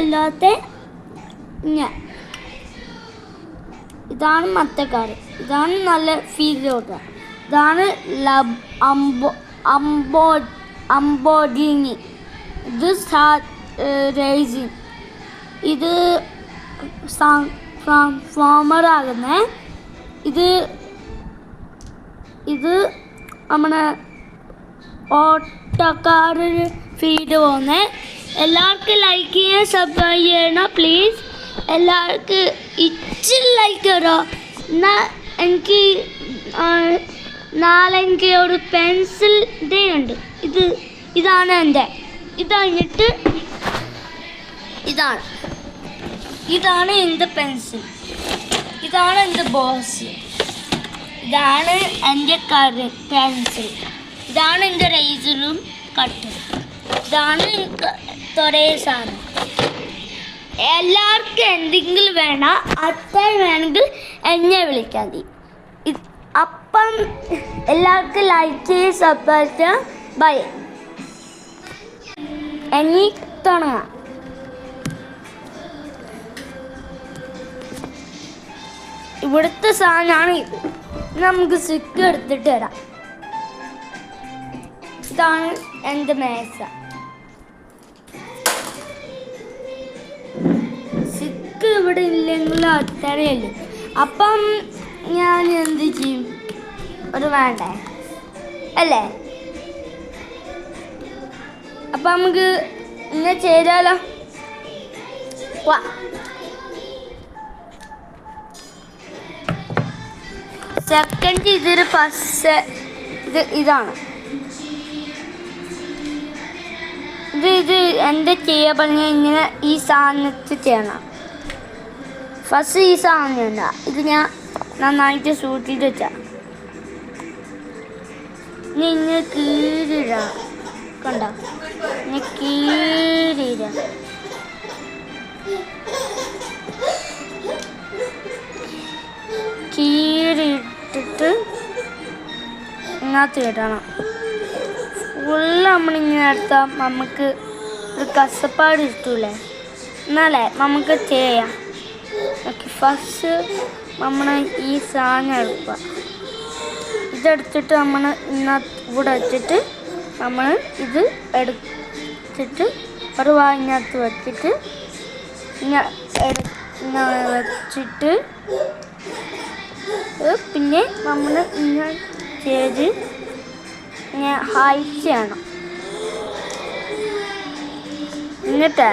അല്ലാത്ത ഇതാണ് മത്തക്കാർ. ഇതാണ് നല്ല ഫീലോട്ട്. ഇതാണ് അംബോഡിനി. ഇത് റൈസിൻ. ഇത് ട്രാൻസ്ഫോമറാകുന്ന. ഇത് നമ്മുടെ ഓട്ടോക്കാർ ഫീഡ് പോകുന്ന. എല്ലാവർക്കും ലൈക്ക് ചെയ്യാൻ സബ്സ്ക്രൈബ് ചെയ്യണം പ്ലീസ്. എല്ലാവർക്കും ഇച്ചിരി ലൈക്ക് തരോ. എന്നാൽ എനിക്ക് നാളെ എനിക്ക് ഒരു പെൻസിൽ ഡേ ഉണ്ട്. ഇതാണ് എൻ്റെ. ഇത് കഴിഞ്ഞിട്ട് ഇതാണ് എൻ്റെ പെൻസിൽ. ഇതാണ് എൻ്റെ ബോസ്. ഇതാണ് എൻ്റെ പെൻസിൽ. ഇതാണ് എൻ്റെ റേസറും കട്ടും. ഇതാണ് കുറേ സാധനം. എല്ലാവർക്കും എന്തെങ്കിലും വേണം, അത്ര വേണമെങ്കിൽ എന്നെ വിളിക്കാൻ മതി. അപ്പം എല്ലാവർക്കും ലൈക്ക് ചെയ്ത് സബ്സ്ക്രൈബ് ചെയ്യാം. ബൈ. ഇനി തുടങ്ങാം. ഇവിടുത്തെ സാധനമാണ് ഇത്. നമുക്ക് സ്റ്റിക്ക് എടുത്തിട്ട് വരാം. ഇതാണ് എൻ്റെ മേശ. സ്റ്റിക്ക് ഇവിടെ ഇല്ലെങ്കിൽ അത്രയല്ലേ. അപ്പം ഞാൻ എന്ത് ചെയ്യും? ഒരു വേണ്ടേ അല്ലേ? അപ്പം നമുക്ക് ഇങ്ങനെ ചെയ്താലോ. വാ. സെക്കൻഡ് ഇതൊരു ഫസ്റ്റ് ഇതാണ്. ഇത് എൻ്റെ ചെയ്യാൻ പറഞ്ഞ ഇങ്ങനെ ഈ സാധനത്തിൽ ചെയ്യണം. ഫസ്റ്റ് ഈ സാധനം എന്താ? ഇത് ഞാൻ നന്നായിട്ട് സൂക്ഷിച്ചിട്ട് വെച്ചാൽ ഇങ്ങനെ കീറിടാം. കണ്ടോ? ഇങ്ങനെ കീറിടാം. കീറിയിട്ടിട്ട് ഇതിനകത്ത് ഇടണം. ഫുള്ള് നമ്മളിങ്ങനെ എടുത്താൽ നമുക്ക് ഒരു കസപ്പാട് ഇഷ്ടമില്ലേ? എന്നാലേ നമുക്ക് ചെയ്യാം. ഓക്കെ, ഫസ്റ്റ് നമ്മൾ ഈ സാധനം എടുക്കുക. ഇതെടുത്തിട്ട് നമ്മൾ ഇവിടെ വെച്ചിട്ട് നമ്മൾ ഇത് എടുത്തിട്ട് ഒരു വാങ്ങിനകത്ത് വെച്ചിട്ട് വെച്ചിട്ട് പിന്നെ നമ്മൾ ഇങ്ങനെ ചെയ്ത് ഇങ്ങനെ ഹൈറ്റ് ചെയ്യണം. എന്നിട്ട്